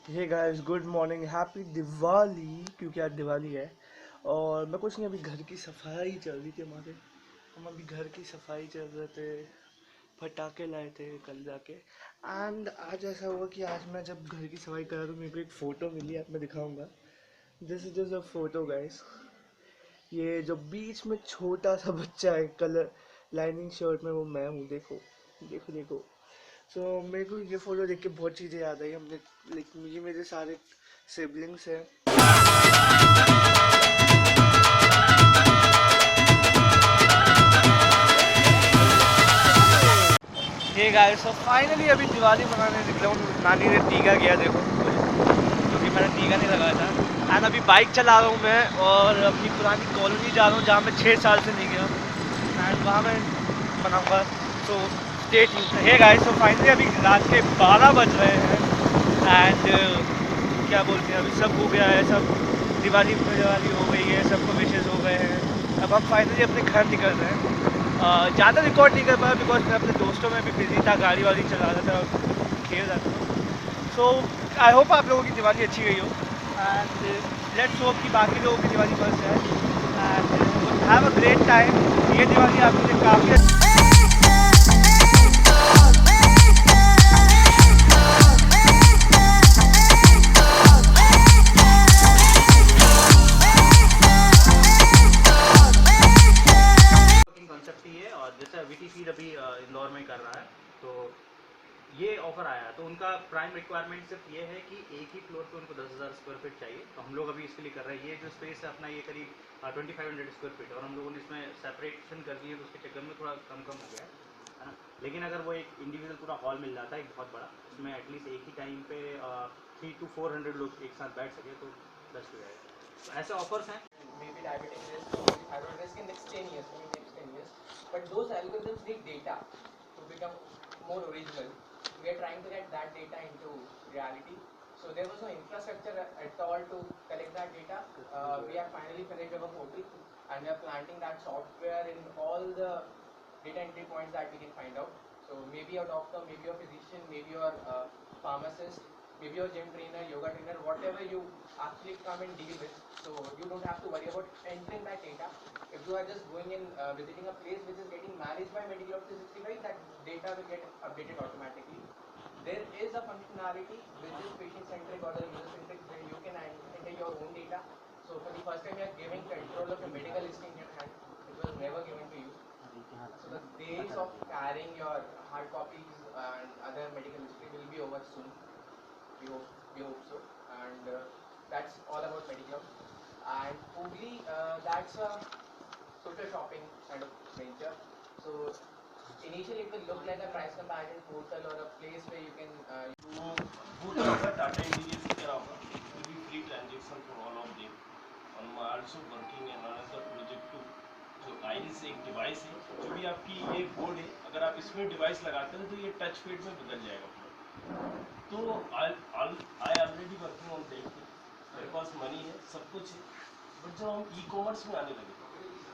हे guys, good morning, happy Diwali. क्योंकि आज दिवाली है और मैं कुछ नहीं, अभी घर की सफाई चल रही थी हमारे। हम अभी घर की सफाई चल रहे थे, पटाखे लाए थे कल जाके। एंड आज ऐसा हुआ कि आज मैं जब घर की सफाई कर रहा था तो मेरे को एक फ़ोटो मिली, आप मैं दिखाऊंगा। This is just a photo guys. ये जो बीच में छोटा सा बच्चा है कलर लाइनिंग शर्ट में, वो मैं हूँ। देखो देखो देखो। सो मेरे को ये फ़ोटो देख के बहुत चीज़ें याद आई। हमने लाइक ये मेरे सारे सिबलिंग्स हैं। हे गाइस, सो फाइनली अभी दिवाली मनाने निकला हूँ। नानी ने टीका किया, देखो, क्योंकि मैंने टीका नहीं लगाया था। एंड अभी बाइक चला रहा हूँ मैं और अपनी पुरानी कॉलोनी जा रहा हूँ जहाँ मैं 6 साल से नहीं गया। एंड वहाँ मैं मनाऊँगा। So stay tuned. Hey guys, so finally अभी रात के 12 बज रहे हैं। एंड क्या बोलते हैं, अभी सब हो गया है, सब दिवाली हो गई है, सबको विशेष हो गए हैं। अब हम फाइनली अपने घर निकल रहे हैं। ज़्यादा रिकॉर्ड नहीं कर पाया बिकॉज मैं अपने दोस्तों में भी बिजी था, गाड़ी वाड़ी चला रहा था और खेल रहा था। सो आई होप आप लोगों की दिवाली अच्छी गई हो। एंड लेट्स होप कि बाकी लोगों की दिवाली बस जाए। And have a great time. ये दिवाली आपके लिए काफ़ी कॉन्सेप्ट ही है। और जैसे वीटीसी अभी इंदौर में कर रहा है, तो ये ऑफर आया। तो उनका प्राइम रिक्वायरमेंट सिर्फ ये है कि एक ही फ्लोर पे उनको 10,000 स्क्वायर फीट चाहिए। तो हम लोग अभी इसके लिए कर रहे हैं। ये जो स्पेस है अपना, ये करीब 2500 स्क्वायर फीट, और हम लोगों ने इसमें सेपरेशन कर दी है, तो उसके चक्कर में थोड़ा कम हो गया है ना। लेकिन अगर वो एक इंडिविजुअल पूरा हॉल मिल जाता है एक बहुत बड़ा, उसमें एटलीस्ट एक ही टाइम पे 300 to 400 लोग एक साथ बैठ सके, तो बेस्ट हो जाएगा। तो ऐसे ऑफर्स हैं। Maybe diabetic risk or maybe thyroid risk in next 10 years, maybe next 10 years. But those algorithms need data to become more original. We are trying to get that data into reality. So there was no infrastructure at all to collect that data. We have finally finished our portal and we are planting that software in all the data entry points that we can find out. So maybe your doctor, maybe your physician, maybe your pharmacist, maybe your gym trainer, yoga trainer, whatever you actually come and deal with. So you don't have to worry about entering that data. If you are just going in visiting a place which is getting managed by Medical 365, that data will get updated automatically. There is a functionality which is patient centric or the user centric where you can enter your own data. So for the first time you are giving control of your medical history in your hand. It was never given to you. So the days of carrying your hard copies and other medical history will be over soon. We hope so. And that's all about Mediclub. And Poogly, that's a social shopping kind of venture. So initially it will look like a price comparison portal or a place where you can. Who होगा Tata engineer की तरह होगा, will be free transaction for all of them. और मैं also working in another project too. जो iris एक device है, जो भी आपकी ये बोर्ड है, अगर आप इसमें डिवाइस लगाते हैं तो ये टच पैड में बदल जाएगा पूरा। तो I already working on that. मेरे पास मनी है, सब कुछ है। बट जब हम ई कॉमर्स में आने लगे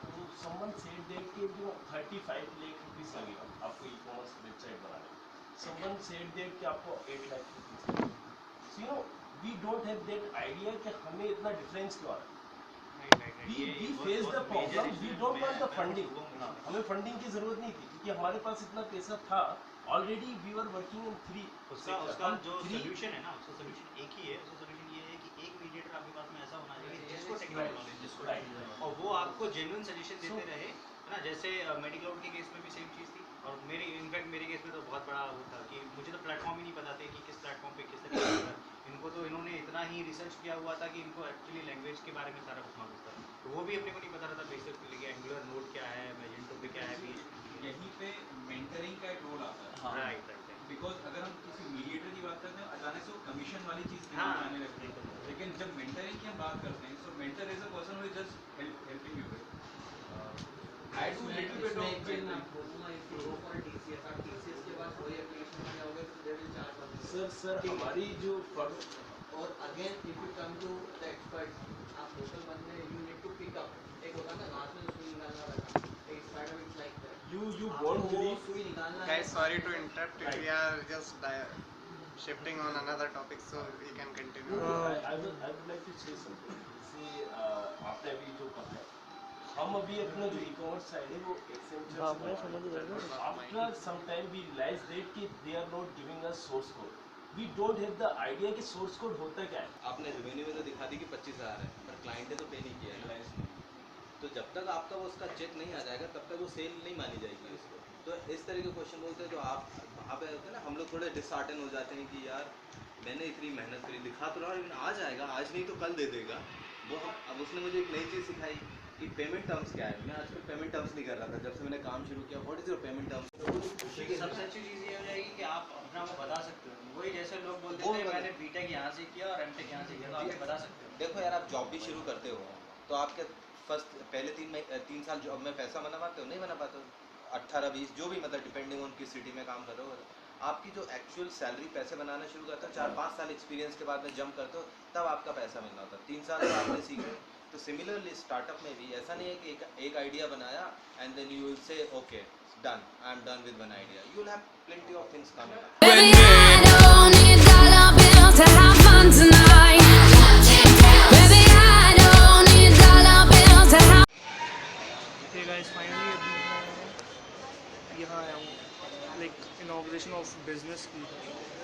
तो समवन सेड दैट कि जो 35 लाख रुपीस लगेगा आपको ई कॉमर्स वेबसाइट बनाने में। समवन सेड दैट कि आपको 8 lakh rupees. So you know we don't have that idea कि हमें इतना डिफरेंस क्यों आ रहा है। we face the problem, we don't want the funding. हमें फंडिंग की जरूरत नहीं थी क्योंकि हमारे पास इतना पैसा था already. We were working in 3। उसका जो सोल्यूशन है ना, उसका सोल्यूशन एक ही है। उसका सोल्यूशन ये है कि एक मीडिएटर आपके पास में ऐसा होना चाहिए जिसको टेक्नोलॉजी, जिसको और वो आपको जेन्युइन सजेशन देते रहे, है ना। जैसे मेडिक्लाउड के केस में भी सेम चीज़ थी। और मेरे इनफैक्ट मेरे केस में तो बहुत बड़ा वो था कि मुझे तो प्लेटफॉर्म ही नहीं पता थे कि किस प्लेटफॉर्म पे किस तरह का। इनको तो इन्होंने इतना ही रिसर्च किया हुआ था कि इनको एक्चुअली लैंग्वेज के बारे में सारा कुछ मालूम था। तो वो भी अपने को नहीं पता रहता बेसिक के लिए एंगुलर नोड क्या है, मैजेंटो पे क्या है, भी यहीं पे मेंटरिंग का एक रोल आता है। Right right. बिकॉज अगर हम किसी मीडिएटर की बात करते हैं अचानक से वो कमीशन वाली चीज़ हाँ, आने लगती है। लेकिन जब मेंटरिंग की हम बात करते हैं, so mentor is a person who is just helping you with I do little bit of sir हमारी जो और again if you come to the expert, आप लोकल बंदे you need to pick up. एक होता है ना हाथ में सुई निकालना वाला, एक spider it's like that. you won't believe सुई निकालना है। Guys, sorry to interrupt. We are just shifting on another topic, so we can continue. I would like to say something. जैसे आपने अभी जो कहा है, हम अभी अपना जो e-commerce साइड है वो Accenture से बना रहे हैं. After some time we realized that कि they are not giving us source code. We don't have the idea कि source code होता क्या है. आपने रेवेन्यू में तो दिखा दी कि 25,000 है, पर क्लाइंट ने तो पे नहीं किया है. तो जब तक आपका वो उसका चेक नहीं आ जाएगा तब तक वो सेल नहीं मानी जाएगी उसको. तो इस तरह के क्वेश्चन बोलते हैं जो आप वहाँ पे होते हैं ना, हम लोग थोड़े डिसहार्टन हो जाते हैं कि यार मैंने इतनी मेहनत करी, दिखा तो रहा लेकिन आ जाएगा, आज नहीं तो कल दे देगा वो. अब उसने मुझे एक नई चीज़ सिखाई कि पेमेंट टर्म्स क्या है. मैं आजकल पेमेंट टर्म्स नहीं कर रहा था जब से मैंने काम शुरू किया. What is your payment terms? सबसे अच्छी चीज़ ये हो जाएगी कि आप अपना वो बता सकते हो. वही जैसे लोग बोलते थे मैंने बीटेक यहाँ से किया और एमटेक यहाँ से किया, तो आप ये बता सकते हो. देखो यार, आप जॉब भी शुरू करते हो तो आपके पहले 3 साल जॉब में पैसा बना पाते हो? नहीं बना पाते हो. 18-20 जो भी, मतलब डिपेंडिंग ऑन किस सिटी में काम कर रहे हो. आपकी जो एक्चुअल सैलरी पैसे बनाना शुरू करता है 4-5 साल एक्सपीरियंस के बाद में जंप करते हो, तब आपका पैसा मिलना होता है. 3 साल में आपने सीखे. तो सिमिलरली स्टार्टअप में भी ऐसा नहीं है कि एक आइडिया बनाया and then you will say okay done, I am done with one idea. You will have plenty of things coming. Baby, I don't need dollar bills to have fun tonight. Baby, I don't need dollar bills to have. Hey guys, finally अभी मैं यहाँ आया हूँ like inauguration of business की.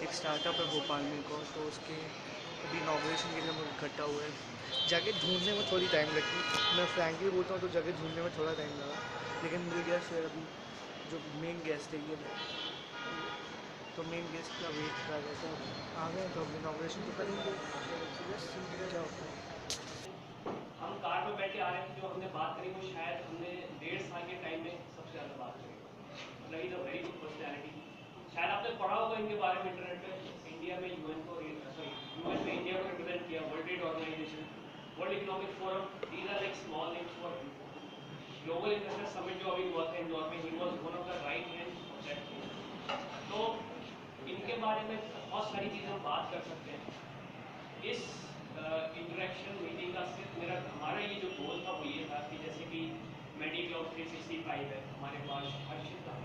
एक startup है भोपाल में को, तो उसके अभी इनॉग्रेशन के लिए हम इकट्ठा हुए हैं. जगह ढूंढने में थोड़ी टाइम लगती. मैं फ्रैंकली बोलता हूँ तो जगह ढूंढने में थोड़ा टाइम लगा, लेकिन मिल गया. फिर अभी जो मेन गेस्ट है ये तो मेन गेस्ट का वेट कर रहे थे, आ गए तो अब इनॉग्रेशन तो करेंगे. क्या होता है. हम कार में बैठ के आ रहे थे, जो हमने बात करी वो शायद हमने 1.5 साल के टाइम में सबसे ज़्यादा बात करी. मतलब is a very good personality. शायद आपने पढ़ा होगा इनके बारे में इंटरनेट पे. इंडिया में यूएन में इंडिया को रिप्रेजेंट किया, world trade organization, world economic forum. These are like small names for global investor summit जो अभी हुआ था इंदौर में. He was one of the right hand of that. तो इनके बारे में बहुत सारी चीज़ें हम बात कर सकते हैं. इस इंटरेक्शन मीटिंग का सिर्फ हमारा ये जो गोल था वो ये था कि जैसे कि मेडिक्लाउड 365 है हमारे पास, हर्षित है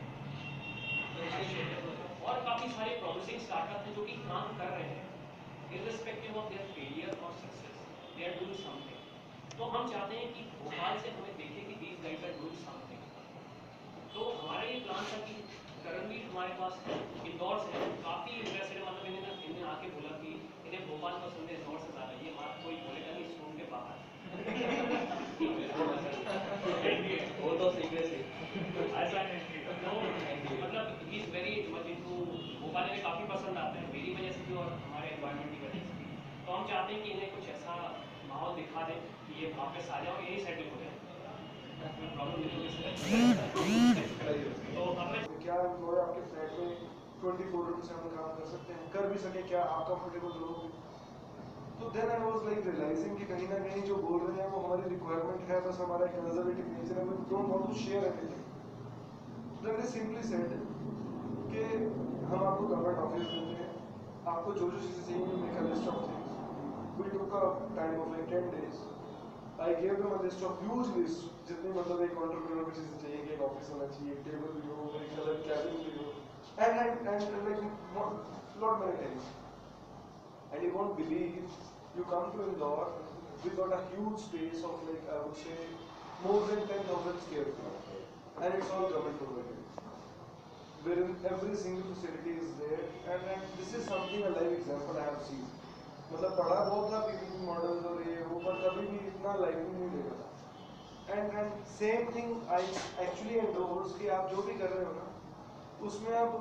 और काफ़ी सारे प्रॉमिसिंग स्टार्टअप हैं जो कि काम कर रहे हैं. इर्रिस्पेक्टिव ऑफ देयर फेलियर और success, they are doing something. तो हम चाहते हैं कि भोपाल से हमें देखें कि these guys are doing something. तो हमारा ये प्लान था कि करंटली हमारे पास इंदौर से काफ़ी इंटरेस्टेड है. मतलब इन्हें आके बोला कि इन्हें भोपाल पसंद है इंदौर से ज़्यादा. ये बात कोई बोलेगा नहीं स्कूल के बाहर. वो तो सीक्रेट है ऐसा है. तो मतलब he is very much into Bhopal. इन्हें काफ़ी पसंद आता है मेरी वजह से भी और हमारे एनवायरनमेंट की वजह से भी. तो हम चाहते हैं कि इन्हें कुछ ऐसा माहौल दिखा दें कि ये वापस आ जाए और यही सेटल हो जाए. प्रॉब्लम नहीं होगी. तो हमें क्या एम्प्लॉय आपके फ्लैट में 24/7 काम कर सकते हैं, कर भी सके, क्या आप कंफर्टेबल रहोगे? तो then I was like realizing कि कहीं ना कहीं जो बोल रहे हैं वो हमारी रिक्वायरमेंट है, बस हमारा एक कंजर्वेटिव नेचर है. We don't want to share everything. Then they simply said कि हम आपको गवर्नमेंट ऑफिस देते हैं, आपको जो जो चीज़ें चाहिए make a list of things. We took a time of like 10 days. I gave them a list of huge list, जितनी मतलब एक एंटरप्रेन्योर को चीज़ें चाहिए कि एक ऑफिस होना चाहिए, एक टेबल भी हो, एक अलग कैबिन भी हो, and like lot many things. And you won't believe, you come to Indore, we got a huge space of like I would say more than 10,000 square feet, and it's all government provided. Wherein every single facility is there, and this is something a live example I have seen. मतलब पढ़ा बहुत था PPP models और ये वो, पर कभी भी इतना लाइवली नहीं देखा था. And same thing I actually endorse कि आप जो भी कर रहे हो ना उसमें आप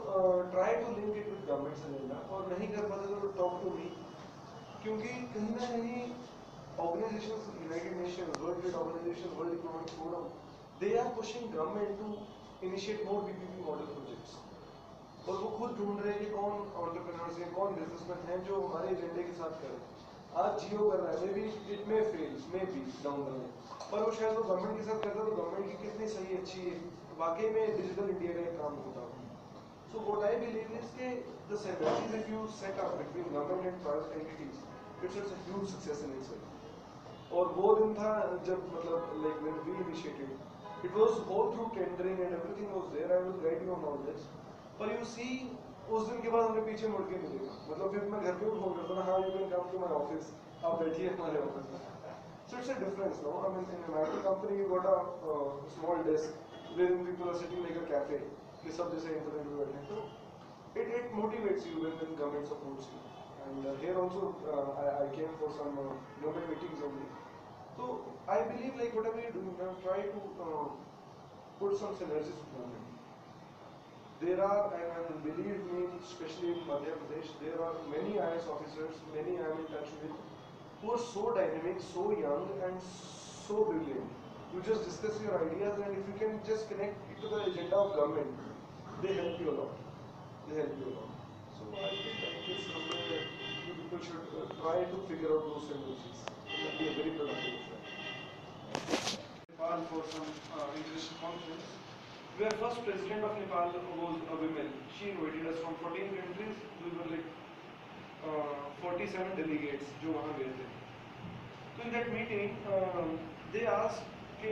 try to link it with government से लेना, और नहीं कर पाते तो टॉक टू मी. क्योंकि कहीं ना कहीं organizations, United Nations, world trade organization, world economic forum, they are pushing government to initiate more PPP model projects. और वो खुद ढूंढ रहे हैं कि कौन एंटरप्रेन्योर्स हैं, कौन बिजनेसमैन हैं जो हमारे एजेंडे के साथ करें. आज जियो कर रहा है, may be it may fail, may be down the line, पर वो शायद वो गवर्नमेंट के साथ करता तो गवर्नमेंट की कितनी सही अच्छी वाकई में डिजिटल इंडिया का एक काम होता. So what I believe is that the synergies that you set up between government and private entities, it's a huge success in itself. और वो दिन था जब मतलब like when we initiated, it was all through tendering and everything was there. I will guide you on all this. But you see उस दिन के बाद हमें पीछे मुड़ के मिलेगा, मतलब फिर मैं घर पे फोन करता था, हाँ you can come to my office, आप बैठिए हमारे ऑफिस में. So it's a difference, no? I mean, in an IT company, you got a small desk wherein people are sitting like a cafe. कि सब जैसे इंटरनेट पे बैठे हैं, तो it motivates you when government supports you. And here also, I came for some government meetings only. So I believe like whatever you do, try to put some synergies with government. There are, and believe me, especially in Madhya Pradesh, there are many IAS officers, many I am in touch with, who are so dynamic, so young, and so brilliant. You just discuss your ideas, and if you can just connect it to the agenda of government, they help you a lot. They help you a lot. So I think that is something that you people should try to figure out those synergies. It will be a very productive affair. Nepal for some international conference. Where first president of Nepal was a woman. She invited us from 14 countries. We were like 47 delegates जो वहाँ गए थे. So in that meeting, they asked कि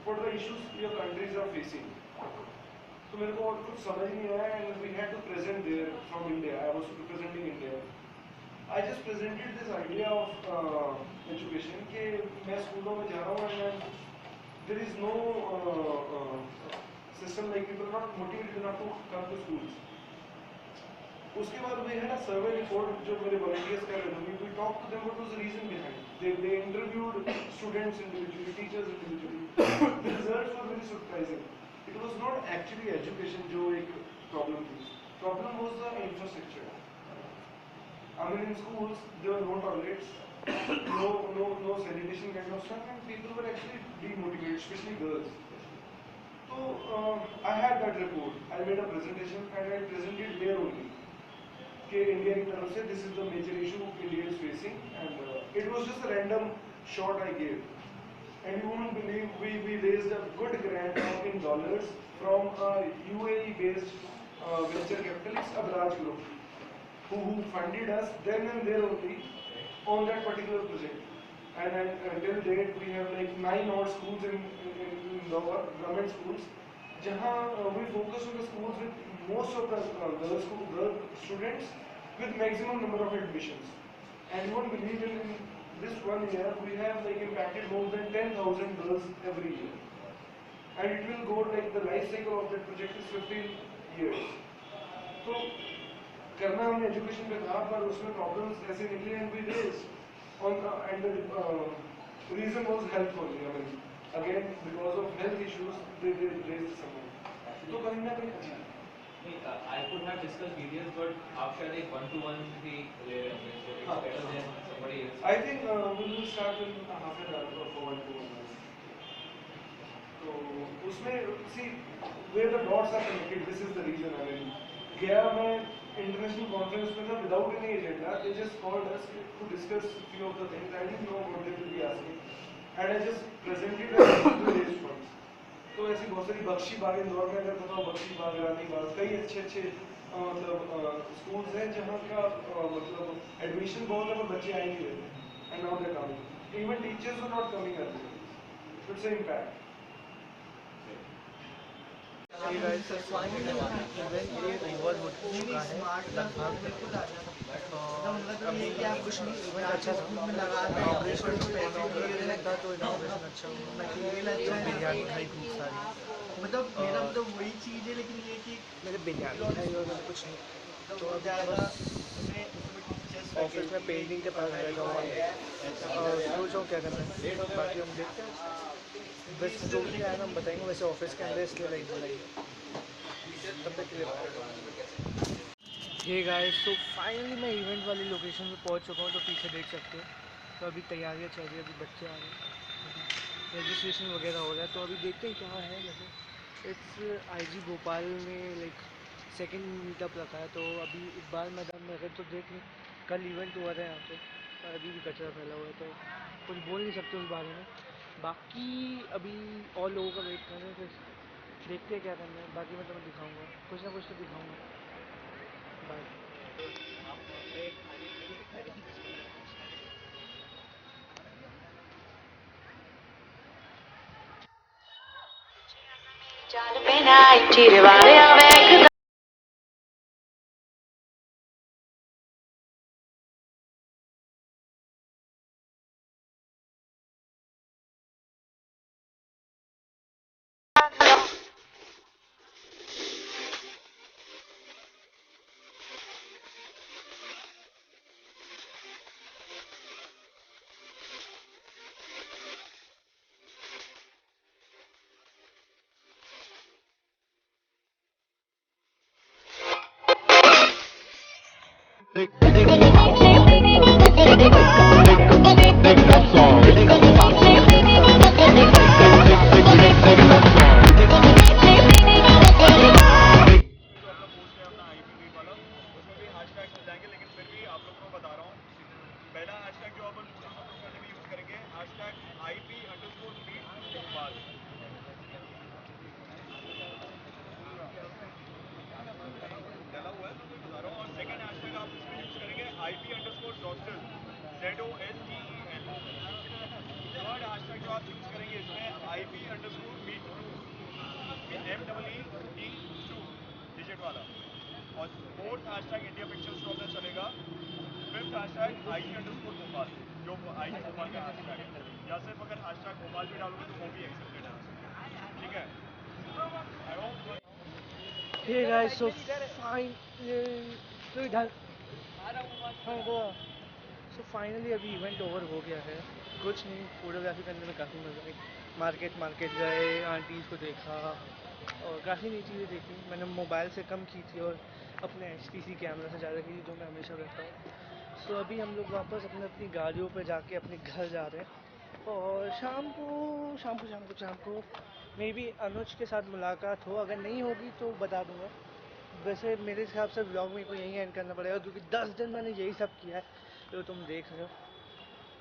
what are the issues your countries are facing. तो मेरे को और कुछ समझ नहीं आया, and we had to present there from India. I was representing India. I just presented this idea of education कि मैं स्कूलों में जा रहा हूँ and there is no system like people are not motivated enough to come to schools. उसके बाद we had a survey report जो मेरे volunteers कर रहे थे. We talked to them what was the reason behind. They interviewed students individually, teachers individually. The results were very surprising. It was not actually education जो एक problem थी. Problem was the infrastructure. I mean in schools there were no toilets, no sanitation kind of stuff, and people were actually demotivated, especially girls. So I had that report. I made a presentation and I presented there only. कि India की तरफ से this is the major issue India is facing, and it was just a random shot I gave. And you won't believe we raised a good grant in dollars from a UAE-based venture capitalist, Abraj Group, who funded us then and there only on that particular project. And till date we have like 9 odd schools in government schools, जहाँ we focus on the schools with most of the girl students with maximum number of admissions. And you won't believe in this 1 year we have like impacted more than 10,000 girls every year. And it will go like the life cycle of that project is 15 years. So करना हमने education पे था, पर उसमें problems ऐसे निकले and we raised on and the reason was health only. I mean again because of health issues they raised some money. तो कहीं ना कहीं अच्छा. I could have discussed details, but आप शायद एक 1-to-1 भी ले रहे होंगे, so it's better than somebody else. I think we will start in half an hour for 1-to-1. तो उसमें see where the dots are connected. This is the reason. I mean गया मैं international conference में था without any agenda. They just called us to discuss few of the things. I didn't know what they will be asking, and I just presented and raised funds. तो ऐसी बहुत सारी बख्शी बाग इंदौर में अगर बताओ, बख्शी बाग, रानी बाग, कई अच्छे मतलब स्कूल्स हैं जहाँ का मतलब एडमिशन बहुत है पर बच्चे आ ही नहीं रहे, and now they coming, even teachers are not coming at this, it's a impact. Hey guys, so finally event ये ओवर हो चुका है लगभग. अभी कुछ नहीं, इवेंट अच्छा था. इनॉग्रेशन था तो इनॉग्रेशन अच्छा हुआ. बिरयानी खाई खूब सारी. मतलब मेरा मतलब वही चीज़ है, लेकिन ये कि मेरे बिरयानी खाई और कुछ नहीं. तो अभी बस ऑफिस में पेंटिंग के पास बैठा हुआ है और सोच रहा हूँ क्या करना है. बाकी हम देखते हैं, वैसे जो भी आएगा हम बताएंगे. वैसे ऑफिस के अंदर इसलिए लाइक बुलाइए. तब तक के लिए ये गाइस, तो फाइनली मैं इवेंट वाली लोकेशन पे पहुंच चुका हूँ. तो पीछे देख सकते हो. तो अभी तैयारियाँ चल रही है, अभी बच्चे आ रहे हैं, रजिस्ट्रेशन वगैरह हो रहा है. तो अभी देखते हैं क्या है. वैसे इट्स IG भोपाल में लाइक सेकेंड मीटअप रखा है. तो अभी इकबाल मैदान में अगर तो देख लें, कल इवेंट हुआ था यहाँ पे, और अभी भी कचरा फैला हुआ है. तो कुछ बोल नहीं सकते उस बारे में. बाकी अभी और लोगों का वेट कर रहे हैं, फिर देखते हैं क्या करना है. बाकी मैं तुम्हें दिखाऊंगा, कुछ ना कुछ तो दिखाऊंगा. बाय. ਚੱਲ ਪੈਣਾ ਇੱਥੇ ਰਵਾੜਿਆ ਵੇਖਦਾ बताएंगे, लेकिन फिर भी आप लोगों को बता रहा हूँ। पहला हैशटैग जो अपन फोटोज अपलोड करने में यूज़ करेंगे, हैशटैग IP_meet_भोपाल। डाला हुआ है तो मैं बता रहा हूँ। और सेकंड हैशटैग आप इसमें यूज़ करेंगे IP_Zostel, ZOSTEL। थर्ड हैशटैग जो आप यूज़ करेंगे इसमें IP_meet2, MEET2 डिजिट वाला। और फोर्थ हैशटैग इंडिया पिक्चर्स जो अपना चलेगा। फिफ्थ हैशटैग IT_भोपाल, जो IT भोपाल का हैशटैग है। या सिर्फ अगर हैशटैग भोपाल भी डालोगे तो वो भी एक्सेप्टेड है, ठीक है। I hope Hey guys, so fine. तो इधर सो फाइनली अभी इवेंट ओवर हो गया है। कुछ नहीं, फोटोग्राफी करने में काफ़ी मज़ा आई। मार्केट गए, आंटीज़ को देखा और काफ़ी नई चीज़ें देखी। मैंने मोबाइल से कम की थी और अपने HTC कैमरा से ज़्यादा की थी, जो मैं हमेशा करता हूँ। सो अभी हम लोग वापस अपनी गाड़ियों पर जाके अपने घर जा रहे हैं। और शाम को मे बी अनुज के साथ मुलाकात हो। अगर नहीं होगी तो बता दूंगा। वैसे मेरे हिसाब से ब्लॉग में को यहीं एंड करना पड़ेगा, क्योंकि 10 दिन मैंने यही सब किया है जो तुम देख रहे हो।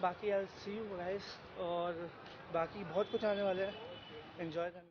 बाकी आई सी यू गाइस, और बाकी बहुत कुछ आने वाला है, एंजॉय करना।